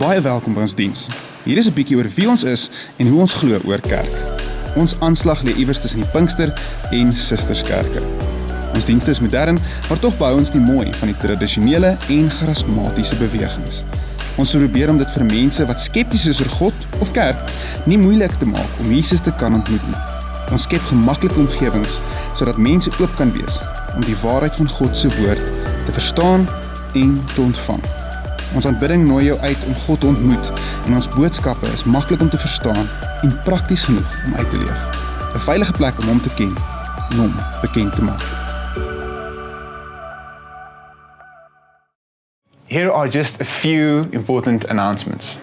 baie welkom by ons diens. Hier is 'n bietjie oor wie ons is en hoe ons glo oor kerk. Ons aanslag lê iewers tussen die Pinkster en Susterskerke. Ons dienste is modern, maar tog behou ons die mooi van die tradisionele en charismatiese bewegings. Ons probeer om dit vir mense wat skepties is oor God of kerk nie moeilik te maak om Jesus te kan ontmoet nie. Ons skep gemaklike omgewings sodat mense oop kan wees om die waarheid van God se woord te verstaan en te ontvang. Ons aanbidding nooi jou uit om God te ontmoet en ons boodskappe is maklik om te verstaan en prakties genoeg om uit te leef. 'n Veilige plek om hom te ken en hom bekend te maak. Here are just a few important announcements.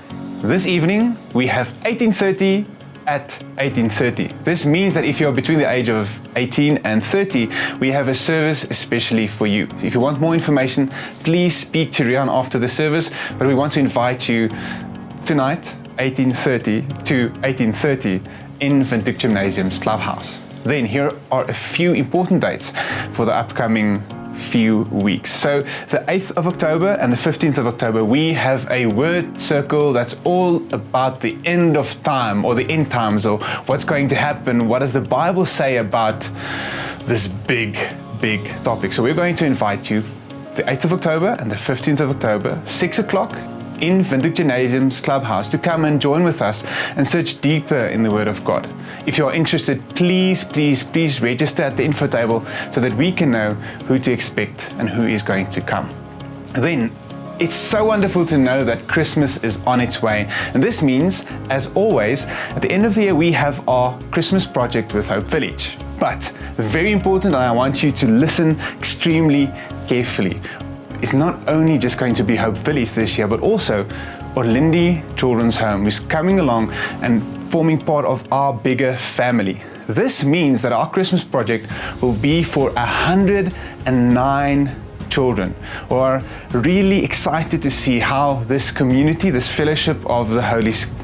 This evening, we have 18:30 at 18:30. This means that if you're between the age of 18 and 30, we have a service especially for you. If you want more information, please speak to Rian after the service, but we want to invite you tonight, 18:30 to 18:30 in Windhoek Gymnasium's clubhouse. Then here are a few important dates for the upcoming few weeks. So the 8th of October and the 15th of October, we have a word circle that's all about the end of time or the end times or what's going to happen. What does the Bible say about this big topic? So we're going to invite you the 8th of October and the 15th of October, 6 o'clock in Windhoek Gymnasium's clubhouse to come and join with us and search deeper in the Word of God. If you are interested, please register at the info table so that we can know who to expect and who is going to come. Then, it's so wonderful to know that Christmas is on its way. And this means, as always, at the end of the year, we have our Christmas project with Hope Village. But very important, and I want you to listen extremely carefully. It's not only just going to be Hope Village this year, but also Orlindi Children's Home, who's coming along and forming part of our bigger family. This means that our Christmas project will be for 109 children, who are really excited to see how this community, this fellowship of the Holy Spirit,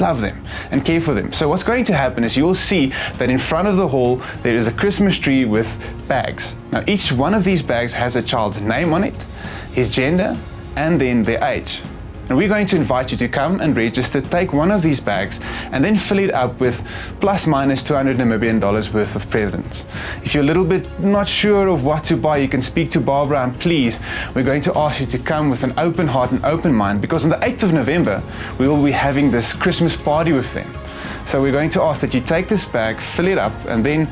love them and care for them. So what's going to happen is you'll see that in front of the hall there is a Christmas tree with bags. Now each one of these bags has a child's name on it, his gender, and then their age. And we're going to invite you to come and register, take one of these bags, and then fill it up with plus minus 200 Namibian dollars worth of presents. If you're a little bit not sure of what to buy, you can speak to Barbara, and please, we're going to ask you to come with an open heart and open mind, because on the 8th of November, we will be having this Christmas party with them. So we're going to ask that you take this bag, fill it up, and then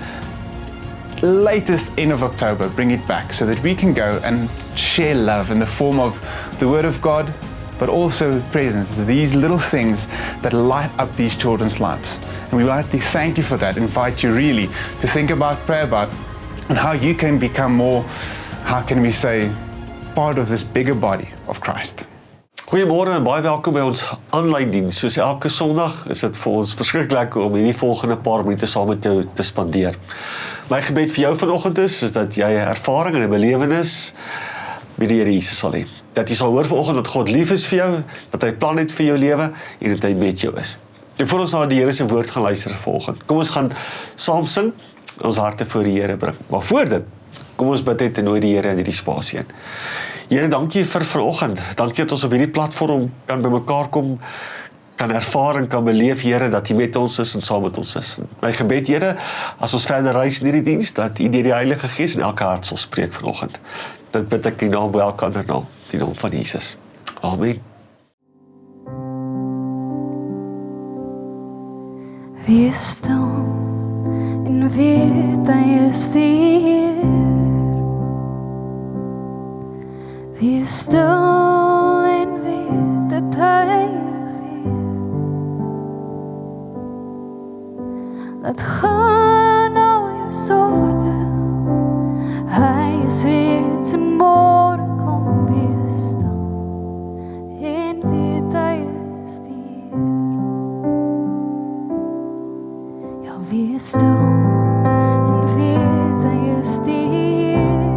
latest end of October, bring it back so that we can go and share love in the form of the Word of God, but also presents, these little things that light up these children's lives. And we would like to thank you for that, invite you really to think about, pray about, and how you can become more, how can we say, part of this bigger body of Christ. Goeiemôre en baie welkom by ons aanlyn diens. Soos elke Sondag is dit vir ons verskriklik lekker om hierdie volgende paar minute saam met jou te spandeer. My gebed vir jou vanoggend is dat jy 'n ervaring en 'n belewenis met die Here Jesus sal hê. Dat jy sal hoor vanoggend dat God lief is vir jou, dat hy plan het vir jou lewe en dat hy met jou is. En voor ons na die Here se woord gaan luister vanoggend, kom ons gaan saam sing, ons harte voor die Here bring. Maar voor dit, kom ons bid net en nooi die Here in hierdie spasie in. Here, dankie vir vanoggend. Dankie dat ons op hierdie platform kan bymekaar kom, kan ervaar en kan beleef, Here, dat U met ons is en saam met ons is. My gebed, Here, as ons verder reis in hierdie diens, dat U deur die Heilige Gees in elke hart sal spreek vanoggend. Dit bid ek in die naam by elke ander naam, in die naam van Jesus. Amen. Wees stil en weet hy is die Heer. Wees stil en weet dat hy regeer. Laat gaan al jou sorge, hy is reeds en môre kom wees stil en weet hy is die Heer. Ja, wees stil en weet hy is die Heer.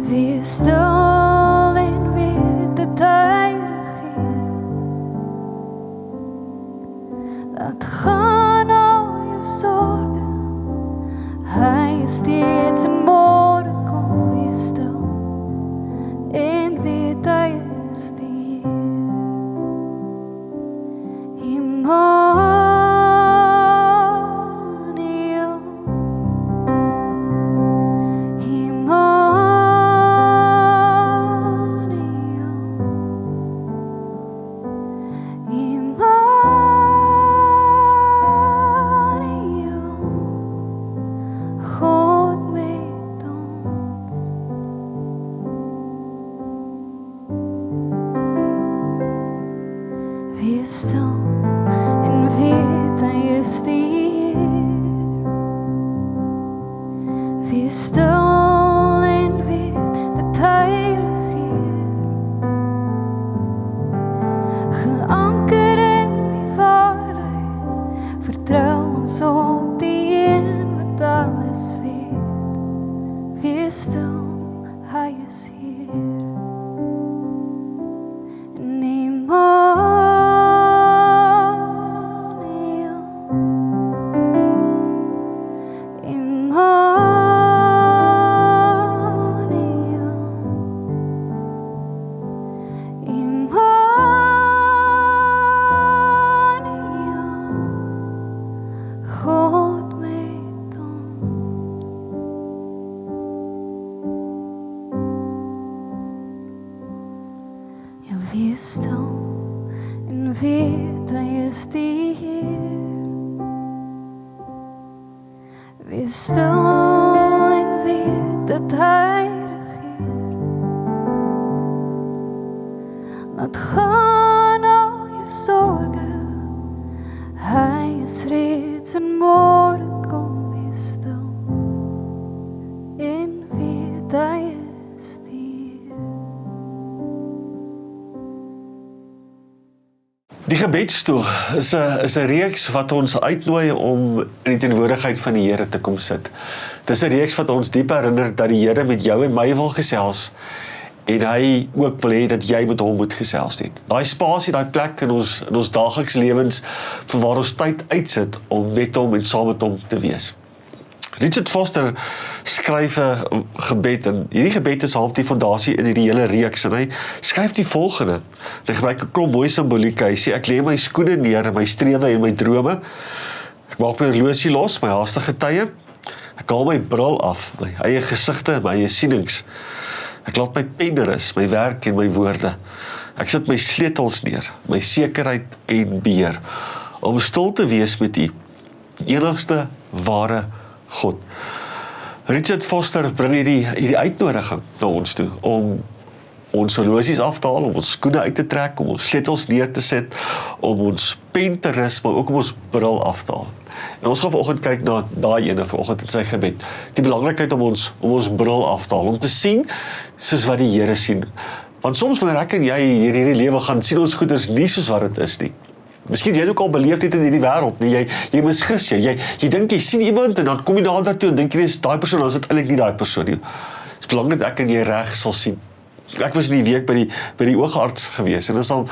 Wees stil en weet dat hy regeer. Laat gaan al jou sorge, hy is steeds en môre kom wees stil en weet hy is die wees stil en weet hy is die Heer. Wees stil en weet dat hy regeer. Geanker in die waarheid, vertrou ons op die een wat alles weet. Wees stil, hy is hier. En Immanuel, God met ons. Ja, wees stil en weet hy is die Heer. Wees stil en weet dat hy regeer. Laat gaan al jou sorge, hy is reeds en môre kom wees stil en weet hy is die Heer. Die gebedsstoel is 'n reeks wat ons uitnooi om in die teenwoordigheid van die Here te kom sit. Dit is 'n reeks wat ons diep herinner dat die Here met jou en my wil gesels en hy ook wil hê dat jy met hom moet gesels het. Daai spasie, daai plek in ons daagliks lewens vir waar ons tyd uitsit om met hom en saam met hom te wees. Richard Foster skryf 'n gebed en hierdie gebed is half die fondasie in hierdie hele reeks en hy skryf die volgende. Hy gebruik 'n klomp mooi simboliek. Hy sê ek lê my skoene neer, my strewe en my drome. Ek maak my horlosie los, my haastige tye. Ek haal my bril af, my eie gesigte, my eie sienings. Ek laat my pen rus, my werk en my woorde. Ek sit my sleutels neer, my sekerheid en beheer, om stil te wees met U, enigste ware God. Richard Foster bring hierdie uitnodiging na ons toe, om ons horlosies af te haal, om ons skoene uit te trek, om ons sleutels neer te sit, om ons pen te rus, maar ook om ons bril af te haal. En ons gaan vanoggend kyk na daai ene vanoggend in sy gebed. Die belangrikheid om ons bril af te haal, om te sien soos wat die Here sien. Want soms wanneer ek en jy hierdie lewe gaan, sien ons goeders nie soos wat dit is nie. Miskien jy ook al beleef dit in hierdie wêreld nie. Jy misgis jy. Jy dink jy sien iemand en dan kom jy daartoe en dink jy dis daai persoon, dan is dit eintlik nie daai persoon nie. Dit is belangrik dat ek en jy reg sal sien. Ek was in die week by die oogarts gewees en dis al,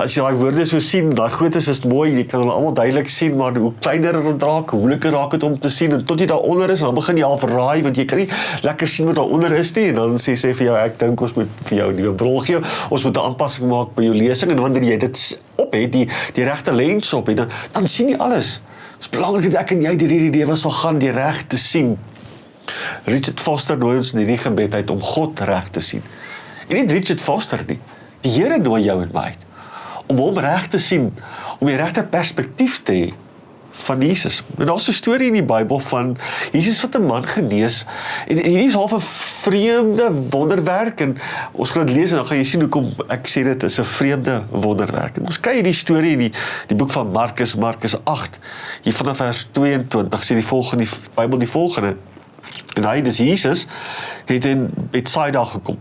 as jy daai woorde so sien, daai grootes is mooi, jy kan hulle almal duidelik sien, maar hoe kleiner dit raak, hoe moeiliker raak dit om te sien en tot jy daaronder is, dan begin jy al verraai want jy kan nie lekker sien wat daaronder is nie en dan sê vir jou, ek dink ons moet vir jou 'n nuwe bril gee, ons moet 'n aanpassing maak by jou lesing en wanneer jy dit op het, die regte lens op het, dan sien jy alles. Dit is belangrik dat ek en jy deur hierdie lewe sal gaan, die reg te sien. Richard Foster nooi ons in hierdie gebed uit om God reg te sien. En nie Richard Foster nie. Die Here nooi jou en my uit om hom reg te sien, om die regte perspektief te hê van Jesus. En daar's 'n storie in die Bybel van Jesus wat 'n man genees en hierdie is half 'n vreemde wonderwerk en ons gaan dit lees en dan gaan jy sien hoekom ek sê dit is 'n vreemde wonderwerk. En ons kry hierdie storie in die boek van Markus 8, hier vanaf vers 22 sê die Bybel die volgende. En hy, dis Jesus, het in Bethsaida gekom.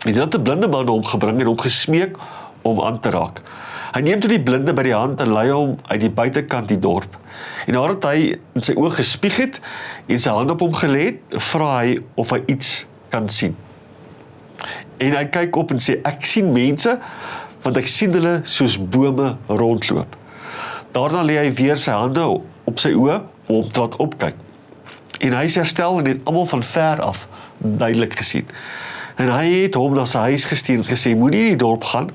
Hy het 'n blinde man omgebring en hom gesmeek om aan te raak. Hy neem toe die blinde by die hand en lei hom uit die buitekant die dorp. En nadat hy in sy oë gespieg het en sy hand op hom gelê het, vra hy of hy iets kan sien. En hy kyk op en sê, ek sien mense, want ek sien hulle soos bome rondloop. Daarna lê hy weer sy hande op sy oë om hom te laat opkyk. En hy is herstel en het almal van ver af duidelik gesien. En hy het hom na sy huis gestuur en gesê, moenie in die dorp gaan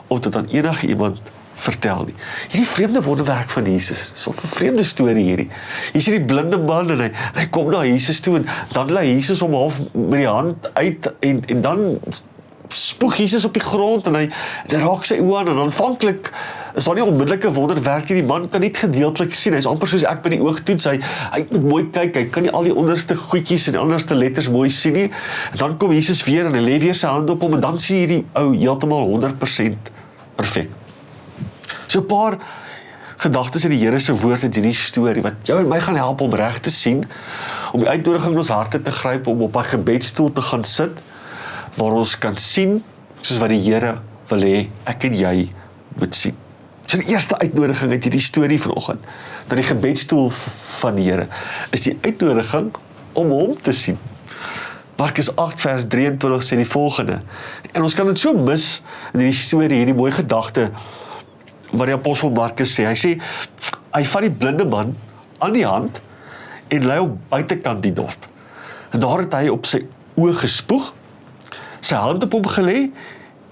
of dit aan enige iemand vertel nie. Hierdie vreemde wonderwerk van Jesus, so 'n vreemde storie hierdie. Hier sien die blinde man en hy kom na Jesus toe en dan lê Jesus hom half met die hand uit en dan spoeg Jesus op die grond en hy raak sy oë aan en aanvanklik is daar nie onmiddellike wonderwerk nie. Die man kan net gedeeltelik sien. Hy's amper soos ek by die oogtoets. Hy moet mooi kyk. Hy kan nie al die onderste goedjies en die onderste letters mooi sien nie. En dan kom Jesus weer en hy lê weer sy hand op hom en dan sien hierdie ou heeltemal 100% perfek. So 'n paar gedagtes in die Here se woord in hierdie storie, wat jou en my gaan help om reg te sien, om die uitnodiging in ons harte te gryp, om op 'n gebedsstoel te gaan sit, waar ons kan sien, soos wat die Here wil hê, ek en jy moet sien. So die eerste uitnodiging uit hierdie storie vanoggend, na die gebedsstoel van die Here, is die uitnodiging om hom te sien. Markus 8 vers 23 sê die volgende, en ons kan dit so mis in hierdie storie, hierdie mooi gedagte, wat die apostel Markus sê, hy sê, hy vat die blinde man aan die hand, en lei hom buitekant die dorp. En daar het hy op sy oë gespoeg, sy hand op hom gelê,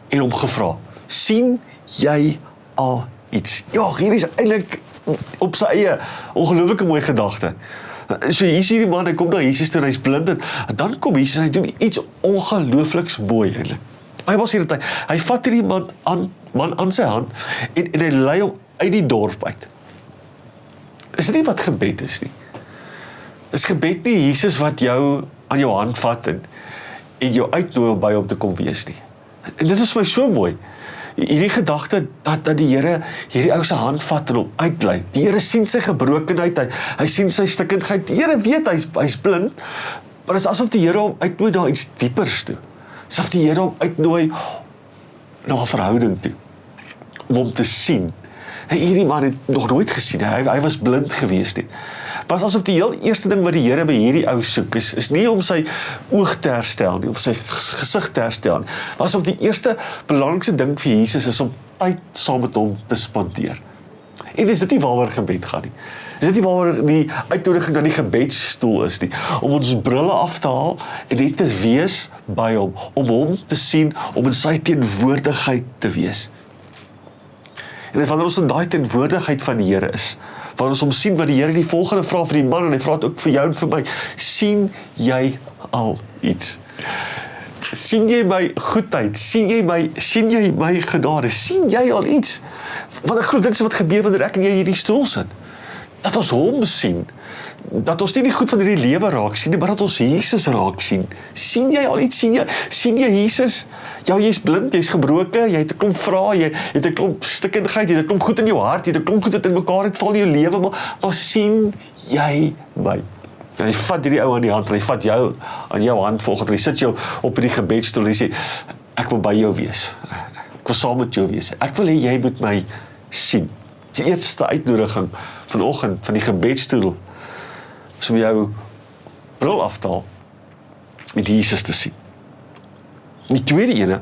en hom gevra, sien jy al iets? Ja, hier is eintlik op sy eie ongelooflike mooi gedagte. So hier is hierdie man, hy kom na Jesus toe, hy is blind, en dan kom Jesus, hy doen iets ongeloofliks mooi eintlik. Hy was hier dat hy vat hierdie man aan sy hand, en hy lei hom uit die dorp uit. Is dit nie wat gebed is nie? Is gebed nie Jesus wat jou aan jou hand vat, en jou uitnooi om by hom te kom wees nie? En dit is my so mooi. Hierdie gedagte dat die Here hierdie ou se hand vat en hom uitlei. Die Here sien sy gebrokenheid, hy sien sy stikkindheid. Die Here weet hy's blind, maar dit is asof die Here hom uitnooi na iets diepers toe. Asof die Here hom uitnooi na 'n verhouding toe, om hom te sien. Hierdie man het nog nooit gesien, hy was blind gewees nie. Maar asof die heel eerste ding wat die Here by hierdie ou soek is nie om sy oog te herstel nie, of sy gesig te herstel nie, maar asof die eerste belangrikste ding vir Jesus is om tyd saam met hom te spandeer. En is dit nie waaroor gebed gaan nie? Is dit nie waaroor die uitnodiging na die gebedsstoel is nie? Om ons brille af te haal en net te wees by hom, om hom te sien, om in sy teenwoordigheid te wees. En wanneer ons in daai teenwoordigheid van die Here is, wanneer ons hom sien, wat die Here die volgende vra vir die man, en hy vra dit ook vir jou en vir my, sien jy al iets? Sien jy my goedheid? Sien jy my genade? Sien jy al iets? Want ek glo dit is wat gebeur wanneer ek en jy hierdie stoel sit. Dat ons hom sien. Dat ons nie die goed van hierdie lewe raak sien, maar dat ons Jesus raak sien. Sien jy al iets? Sien jy Jesus? Ja, jy's blind, jy's gebroken, jy het 'n klomp vrae, jy het 'n klomp stikkindheid, jy het 'n klomp goed in jou hart, jy het 'n klomp goed wat in mekaar het val in jou lewe, maar sien jy my? En hy vat hierdie ou aan die hand, en hy vat jou aan jou hand volgende, hy sit jou op die gebedsstoel, en hy sê, ek wil by jou wees, ek wil saam met jou wees, ek wil hê jy moet my sien. Die eerste uitnodiging vanoggend van die gebedsstoel is om jou bril af te haal met Jesus te sien. Die tweede ene,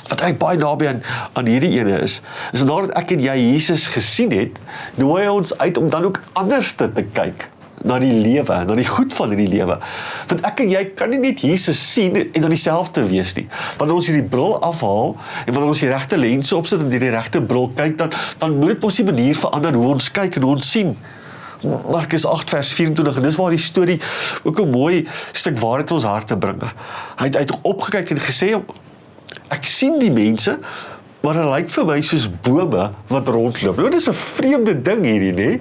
wat eintlik baie naby aan hierdie ene is nadat ek en jy Jesus gesien het, nooi hy ons uit om dan ook anders te kyk na die lewe, na die goed van die lewe. Want ek en jy kan nie net Jesus sien en dan dieselfde wees nie. Wanneer ons hierdie bril afhaal, en wanneer ons die regte lense opsit en die regte bril kyk, dan moet dit mos die manier verander hoe ons kyk en hoe ons sien. Markus 8 vers 24, en dis waar die storie ook 'n mooi stuk waarheid in ons harte bring. Hy het opgekyk en gesê, ek sien die mense, maar hulle lyk vir my soos bome wat rondloop. Nou, dit is 'n vreemde ding hierdie, né?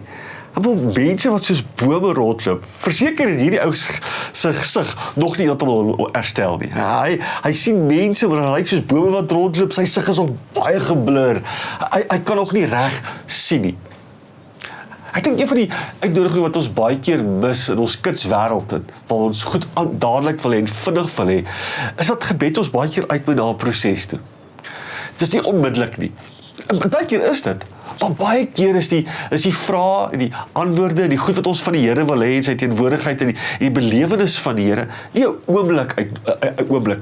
Mense wat soos bome rondloop, verseker het hierdie ou sy gesig nog nie heeltemal herstel nie. Hy sien mense, maar hy lyk soos bome wat rondloop, sy gesig is nog baie geblur. Hy kan nog nie reg sien nie. Ek dink een van die uitnodigings wat ons baie keer mis in ons kidswêreld, waar ons goed dadelik wil hê en vinnig wil hê, is dat gebed ons baie keer uitnooi na 'n proses toe. Dit is nie onmiddellik nie. En baie keer is dit. Maar baie keer is die vrae en die antwoorde, die goed wat ons van die Here wil hê, en sy teenwoordigheid en die belewenis van die Here, nie 'n oomblik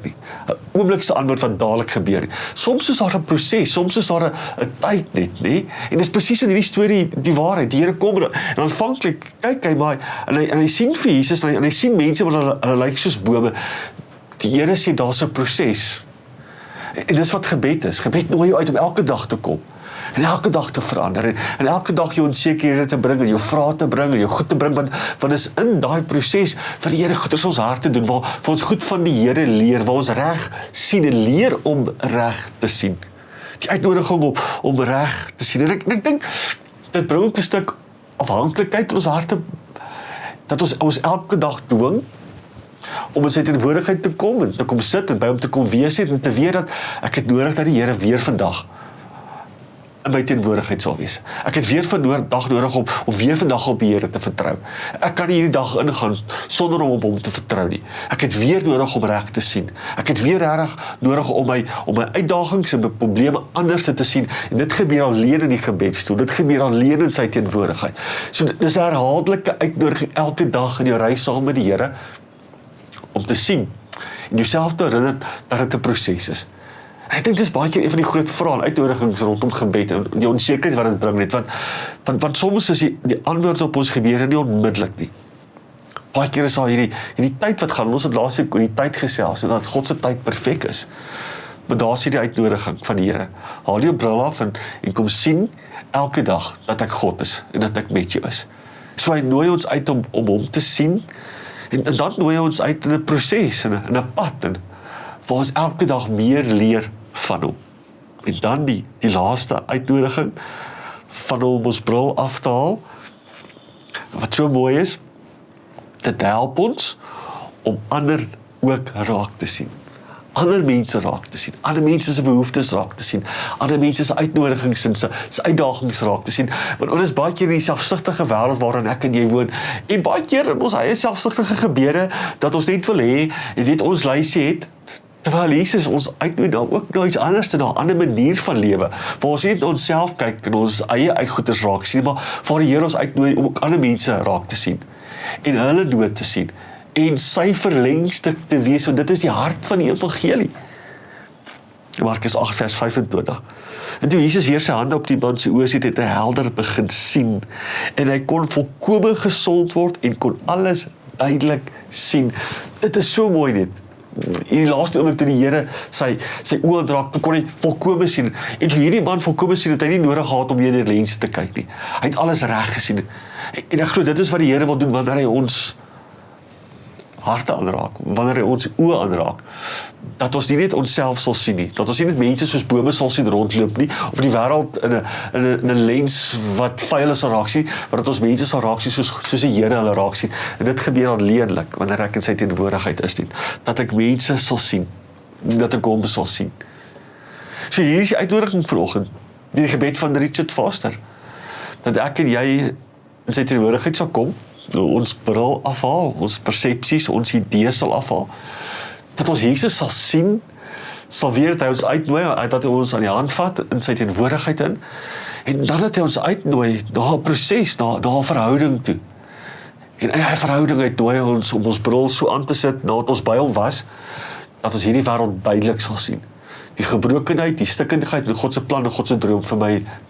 nie. 'n Oomblikse antwoord wat dadelik gebeur nie. Soms is daar 'n proses, soms is daar 'n tyd net, nê? En dis presies in hierdie storie die waarheid. Die Here kom en aanvanklik kyk hy maar en hy sien vir Jesus en hy sien mense wat hulle lyk soos bome. Die Here sê daar's 'n proses. En dis wat gebed is. Gebed nooi jou uit om elke dag te kom. En elke dag te verander, en elke dag jou onsekerhede te bring, en jou vrae te bring, en jou goed te bring, want is in daai proses, wat die Here goed in ons hart te doen, waar ons goed van die Here leer, waar ons reg sien, en leer om reg te sien. Die uitnodiging om reg te sien, en ek dink, dit bring ook 'n stuk afhanklikheid in ons harte, dat ons elke dag dwing, om in sy teenwoordigheid te kom, en te kom sit, en by hom te kom wees het, en te weet dat ek het nodig dat die Here weer vandag in my teenwoordigheid sal wees. Ek het weer vandag nodig om weer vandag op die Here te vertrou. Ek kan nie hierdie dag ingaan sonder om op hom te vertrou nie. Ek het weer nodig om reg te sien. Ek het weer reg nodig om my uitdagings en my probleme anders te sien. En dit gebeur alleen in die gebedstoel. Dit gebeur alleen in sy teenwoordigheid. So dis 'n herhaaldelike uitnodiging elke dag in jou reis saam met die Here om te sien en jouself te herinner dat dit 'n proses is. En ek dink dis baie keer een van die groot vrae en uitnodigings rondom gebed en die onsekerheid wat dit bring net, want soms is die antwoord op ons gebede nie onmiddellik nie. Baie keer is al hierdie tyd wat gaan, ons het laasweek oor die tyd gesels, en dat God se tyd perfek is. Maar daar is die uitnodiging van die Here. Haal jou bril af en kom sien elke dag dat ek God is en dat ek met jou is. So hy nooi ons uit om hom te sien en dan nooi hy ons uit in 'n proses, in 'n pad, en waar ons elke dag meer leer van hom. En dan die laaste uitnodiging van hom ons bril af te haal, wat so mooi is, dit help ons om ander ook raak te sien. Ander mense raak te sien, ander mense se behoeftes raak te sien, ander mense se uitnodigings en se uitdagings raak te sien, want ons is baie keer in die selfsugtige wêreld waarin ek en jy woon, en baie keer in ons eie selfsugtige gebede, dat ons net wil hê, en net ons lysie het, terwyl Jesus ons uitnooi dan ook na iets anders, na 'n ander manier van lewe, waar ons nie net onsself kyk en ons eie uitgoeders raak sien, maar waar die Here ons uitnooi om ook ander mense raak te sien, en hulle dood te sien, en sy verlengstuk te wees, want dit is die hart van die evangelie. Markus 8 vers 25. En toe Jesus weer sy hande op die man se oë sit, het hy helder begin sien, en hy kon volkome gesond word, en kon alles duidelik sien. Dit is so mooi dit. In die laaste oomblik toe die Here sy oë aanraak, toe kon hy volkome sien, en toe hierdie man volkome sien, het hy nie nodig gehad om weer in die lens te kyk nie. Hy het alles reg gesien, en ek glo dit is wat die Here wil doen, wanneer hy ons harte aanraak, wanneer hy ons oë aanraak, dat ons nie net onsself sal sien nie, dat ons nie net mense soos bome sal sien rondloop nie, of die wêreld in 'n lens wat vuil sal raak sien, maar dat ons mense sal raak sien soos die Here hulle raak sien, en dit gebeur alleenlik, wanneer ek in sy teenwoordigheid is nie, dat ek mense sal sien, dat ek hom sal sien. So hier is die uitnodiging vanoggend, die gebed van Richard Foster, dat ek en jy in sy teenwoordigheid sal kom, ons bril afhaal, ons persepsies, ons idees sal afhaal, dat ons Jesus sal sien, sal weer dat hy ons uitnooi, dat hy ons aan die hand vat in sy teenwoordigheid in, en dan dat hy ons uitnooi na 'n proses, na 'n verhouding toe. En in hy verhouding uitnooi ons om ons bril so aan te sit, nadat ons by hom was, dat ons hierdie wêreld duidelik sal sien. Die gebrokenheid, die stikkendigheid, en God se plan en God se droom vir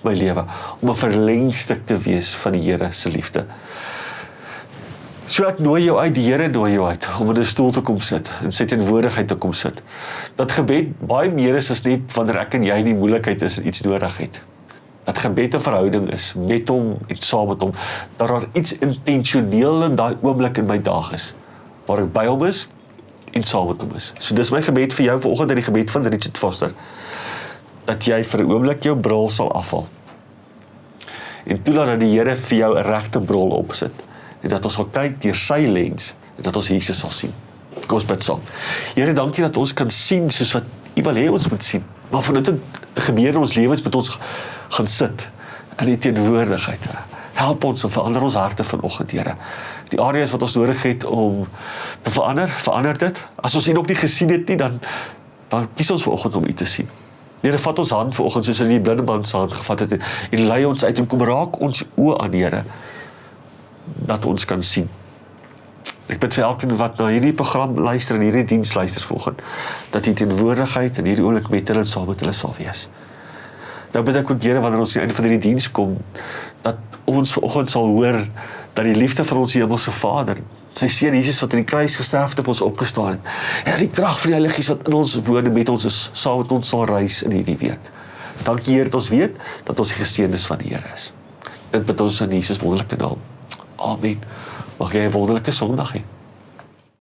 my lewe, om 'n verlengstuk te wees van die Here se liefde. So ek nooi jou uit, die Here nooi jou uit, om in 'n stoel te kom sit, in sy teenwoordigheid te kom sit. Dat gebed baie meer is as net wanneer ek en jy in die moeilikheid is en iets nodig het. Dat gebed 'n verhouding is, met hom en saam met hom, dat daar iets intentioneel in daai oomblik in my dag is, waar ek by hom is, en saam met hom is. So dis my gebed vir jou vanoggend, in die gebed van Richard Foster, dat jy vir 'n oomblik jou bril sal afhaal, en toelaat dat die Here vir jou 'n regte bril opsit, en dat ons sal kyk deur sy lens, en dat ons Jesus sal sien. Kom ons bid saam. Here, dankie dat ons kan sien soos wat U wil hê ons moet sien, maar van dit gebeur in ons lewens met ons gaan sit, in die teenwoordigheid. Help ons en verander ons harte vanoggend, Here. Die areas wat ons nodig het om te verander dit. As ons nog nie gesien het nie, dan kies ons vanoggend om U te sien. Here, vat ons hand vanoggend soos die blinde man se hand gevat het, en lei ons uit, en kom raak ons oë aan, Here, dat ons kan sien. Ek bid vir elkeen wat na hierdie program luister en hierdie diens luister vanoggend, dat die teenwoordigheid in hierdie oomblik met hulle en saam met hulle sal wees. Nou bid ek ook, Here, wanneer ons aan die einde van hierdie diens kom, dat ons vanoggend sal hoor dat die liefde van ons hemelse Vader, sy seun Jesus wat in die kruis gesterf het, vir ons opgestaan het, en die krag van die Heilige Gees wat in ons woon en met ons is, saam met ons sal reis in hierdie week. Dankie, Here, dat ons weet dat ons die geseëndes van die Here is. Dit bid ons in Jesus wonderlike naam. Amen. Mag jy 'n wonderlike Sondag hê.